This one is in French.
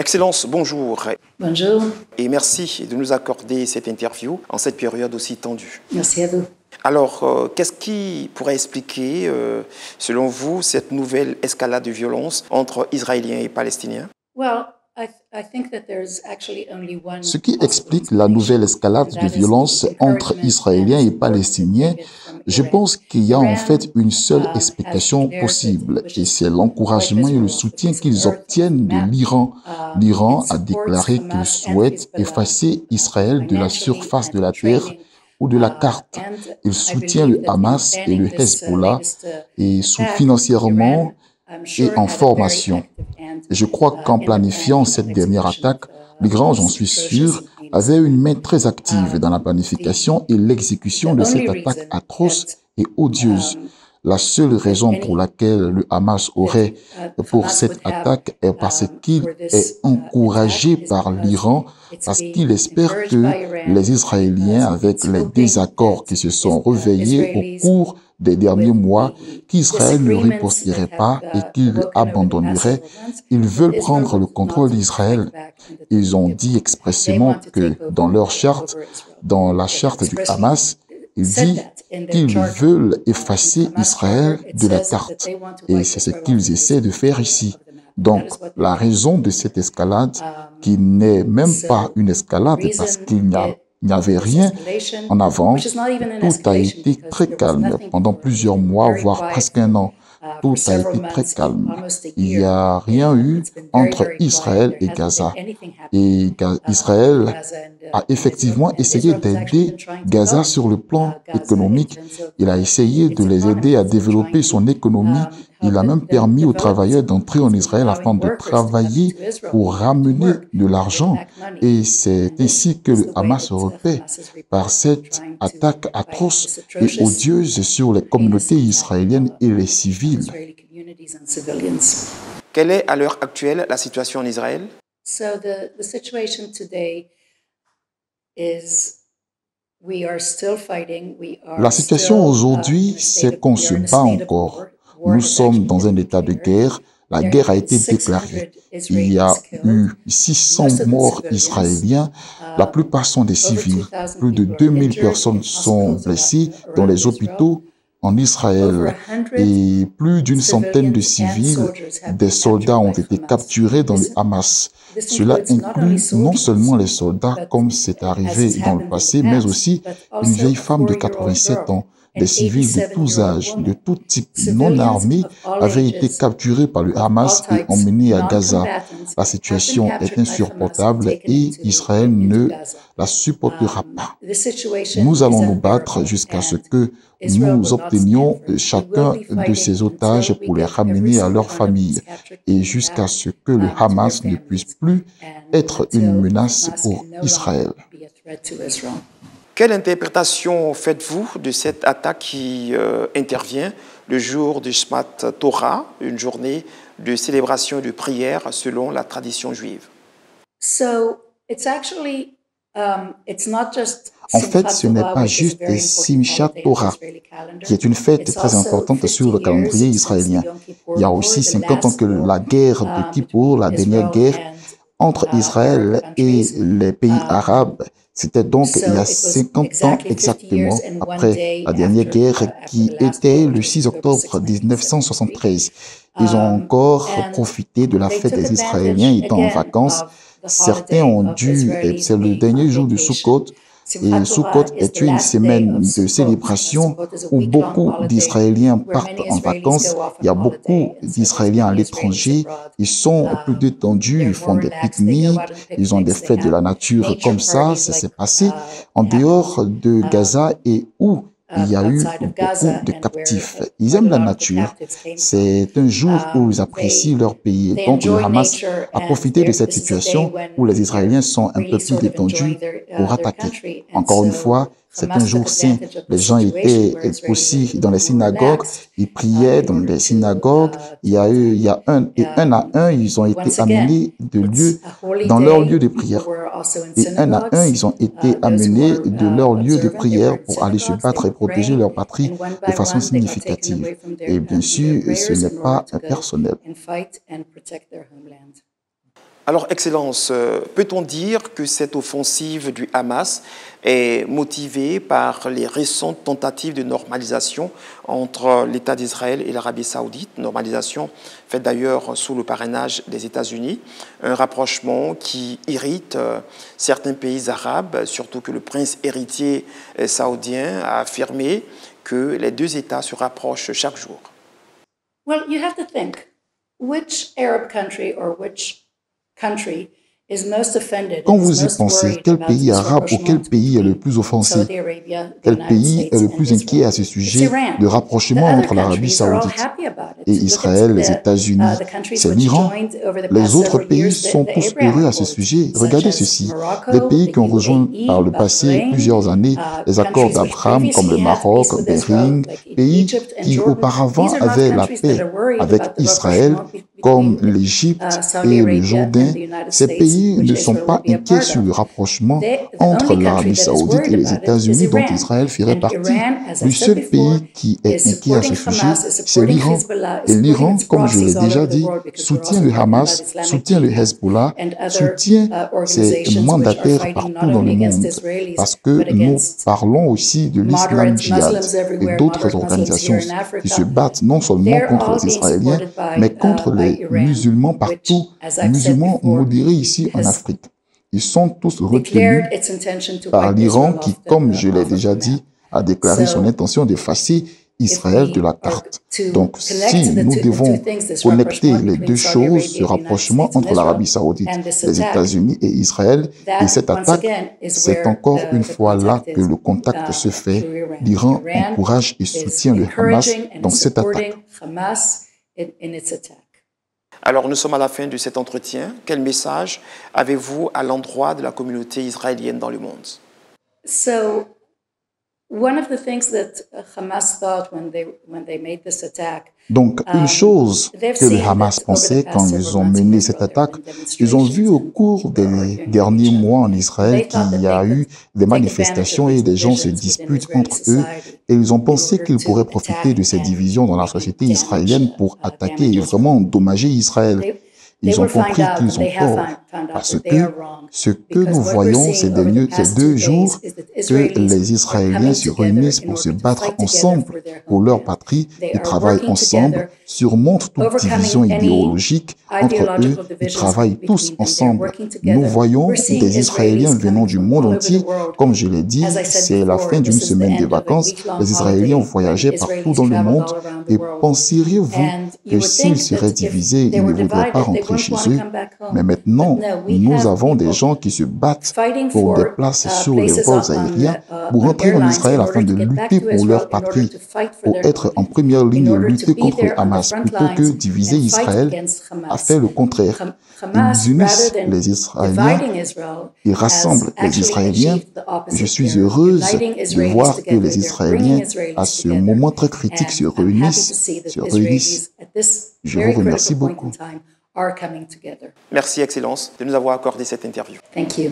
Excellence, bonjour. Bonjour. Et merci de nous accorder cette interview en cette période aussi tendue. Merci à vous. Alors, qu'est-ce qui pourrait expliquer, selon vous, cette nouvelle escalade de violence entre Israéliens et Palestiniens? Ce qui explique la nouvelle escalade de violence entre Israéliens et Palestiniens, je pense qu'il y a en fait une seule explication possible, et c'est l'encouragement et le soutien qu'ils obtiennent de l'Iran. L'Iran a déclaré qu'il souhaite effacer Israël de la surface de la terre ou de la carte. Il soutient le Hamas et le Hezbollah et financièrement et en formation. Je crois qu'en planifiant cette dernière attaque, l'Iran, j'en suis sûr, avait une main très active dans la planification et l'exécution de cette attaque atroce et odieuse. La seule raison pour laquelle le Hamas aurait pour cette attaque est parce qu'il est encouragé par l'Iran, parce qu'il espère que les Israéliens, avec les désaccords qui se sont réveillés au cours des derniers mois, qu'Israël ne riposterait pas et qu'il abandonnerait. Ils veulent prendre le contrôle d'Israël. Ils ont dit expressément que dans leur charte, dans la charte du Hamas, il dit qu'ils veulent effacer Israël de la carte. Et c'est ce qu'ils essaient de faire ici. Donc, la raison de cette escalade, qui n'est même pas une escalade parce qu'il n'y avait rien en avant, tout a été très calme pendant plusieurs mois, voire presque un an. Tout a été très calme. Il n'y a rien eu entre Israël et Gaza. Et Israël a effectivement essayé d'aider Gaza sur le plan économique. Il a essayé de les aider à développer son économie. Il a même permis aux travailleurs d'entrer en Israël afin de travailler pour ramener de l'argent. Et c'est ainsi que le Hamas se repaît par cette attaque atroce et odieuse sur les communautés israéliennes et les civils. Quelle est à l'heure actuelle la situation en Israël? La situation aujourd'hui, c'est qu'on se bat encore. Nous sommes dans un état de guerre. La guerre a été déclarée. Il y a eu 600 morts israéliens. La plupart sont des civils. Plus de 2000 personnes sont blessées dans les hôpitaux en Israël. Et plus d'une centaine de civils, des soldats ont été capturés dans le Hamas. Cela inclut non seulement les soldats, comme c'est arrivé dans le passé, mais aussi une vieille femme de 87 ans. Des civils de tous âges, de tout type, non armés, avaient été capturés par le Hamas et emmenés à Gaza. La situation est insupportable et Israël ne la supportera pas. Nous allons nous battre jusqu'à ce que nous obtenions chacun de ces otages pour les ramener à leur famille et jusqu'à ce que le Hamas ne puisse plus être une menace pour Israël. Quelle interprétation faites-vous de cette attaque qui intervient le jour du Shmat Torah, une journée de célébration et de prière selon la tradition juive? En fait, ce n'est pas juste Simchat Torah, qui est une fête très importante sur le calendrier israélien. Il y a aussi 50 ans que la guerre de Kippour, la dernière guerre entre Israël et les pays arabes, c'était donc il y a 50 ans exactement, après la dernière guerre qui était le 6 octobre 1973. Ils ont encore profité de la fête des Israéliens étant en vacances. Certains ont dû, c'est le dernier jour de Sukkot, et Sukkot est une semaine de célébration où beaucoup d'Israéliens partent en vacances. Il y a beaucoup d'Israéliens à l'étranger. Ils sont plus détendus, ils font des pique-niques, ils ont des fêtes de la nature comme ça s'est passé en dehors de Gaza et où il y a eu beaucoup de captifs. Ils aiment la nature. C'est un jour où ils apprécient leur pays. Donc le Hamas a profité de cette situation où les Israéliens sont un peu plus détendus pour attaquer. Encore une fois, c'est un jour saint. Les gens étaient aussi dans les synagogues, ils priaient dans les synagogues. Il y a un à un, ils ont été amenés dans leur lieu de prière. Et un à un, ils ont été amenés de leur lieu de prière pour aller se battre et protéger leur patrie de façon significative. Et bien sûr, ce n'est pas personnel. Alors, Excellence, peut-on dire que cette offensive du Hamas est motivée par les récentes tentatives de normalisation entre l'État d'Israël et l'Arabie saoudite, normalisation faite d'ailleurs sous le parrainage des États-Unis, un rapprochement qui irrite certains pays arabes, surtout que le prince héritier saoudien a affirmé que les deux États se rapprochent chaque jour? Well, you have to think, which Arab country or which country is most offended Quand and is vous y most pensez, worried quel about pays this arabe ou quel rapprochement pays est le between plus offensé? Saudi Arabia, the Quel United pays est States, le and plus inquiet Israel? à ce It's sujet Iran. de The rapprochement other entre l'Arabie countries are all saoudite happy about it. et Look Israël, les at États-Unis? the countries C'est which l'Iran. joined over the Les past autres several pays years sont the tous Abraham heureux à ce Accords, sujet. such Regardez as ceci. Des Morocco, pays the qui ont rejoint par UAE, le passé Bahrain, plusieurs années les accords countries which d'Abraham comme le previously had Maroc, peace with Bahreïn, Israel, like pays Egypt and qui Jordan. auparavant These are not avaient la countries that paix are worried avec about the Israël rapprochement comme between l'Égypte Saudi et le Arabia Jourdain. and the United Ces States, pays which ne sont Israel pas would be a inquiets part sur le of. rapprochement The entre only country l'Arabie that is saoudite et worried les about it is États-Unis dont Iran. Israël ferait And partie. Iran, as Le I've said seul before, pays qui is est inquiet à ce supporting sujet, Hamas, is c'est supporting l'Iran. Hezbollah, is Et supporting l'Iran, its comme je l'ai proxies all déjà over the dit, world because we're soutient also le talking about Hamas, Islamic soutient le Jihad Hezbollah, and other soutient ses organizations which are mandataires fighting partout not dans only le against monde. Israelis Parce que but nous against parlons aussi de l'Islam moderate djihad Muslims et everywhere, d'autres moderate Muslims organisations here in qui se Africa. battent non seulement They're contre all les being Israéliens, supported mais contre by les Iran, musulmans which, partout, as I've said musulmans before, modérés ici en has Afrique. Ils sont tous declared retenus its intention to par wipe l'Iran Israel qui, off comme je l'ai of the déjà map. dit, a déclaré son So, intention d'effacer if Israël de we la are carte. to Donc, connect si the nous two devons things, this connecter rapprochement les between deux Saudi choses, Arabia ce and the United rapprochement States and entre l'Arabie Israel saoudite, and this les attack, États-Unis et Israël, et that cette once attaque, again is c'est where encore une the fois là contact que is le contact se fait. through Iran. L'Iran Iran encourage et is soutient le Hamas encouraging and dans cette attaque. supporting Hamas in its attack. Alors, nous sommes à la fin de cet entretien. Quel message avez-vous à l'endroit de la communauté israélienne dans le monde? So, one of the things that Hamas thought when they made this attack. Donc, une chose que le Hamas pensait quand ils ont mené cette attaque, ils ont vu au cours des derniers mois en Israël qu'il y a eu des manifestations et des gens se disputent entre eux, et ils ont pensé qu'ils pourraient profiter de ces divisions dans la société israélienne pour attaquer et vraiment endommager Israël. Ils ont compris qu'ils ont tort, parce que ce que nous voyons ces 2 jours, que les Israéliens se réunissent pour se battre ensemble pour leur patrie, ils travaillent ensemble, surmontent toute division idéologique entre eux, ils travaillent tous ensemble. Nous voyons des Israéliens venant du monde entier, comme je l'ai dit, c'est la fin d'une semaine de vacances, les Israéliens voyageaient partout dans le monde, et penseriez-vous que s'ils seraient divisés, ils ne voudraient pas rentrer chez eux? Mais maintenant, nous avons des gens qui se battent pour des places sur les vols aériens pour rentrer en Israël afin de lutter pour leur patrie, pour être en première ligne et lutter contre le Hamas, plutôt que diviser Israël, à faire le contraire. Ils unissent les Israéliens, ils rassemblent les Israéliens. Je suis heureuse de voir que les Israéliens, à ce moment très critique, se réunissent. Je vous remercie beaucoup. Merci, Excellence, de nous avoir accordé cette interview. Thank you.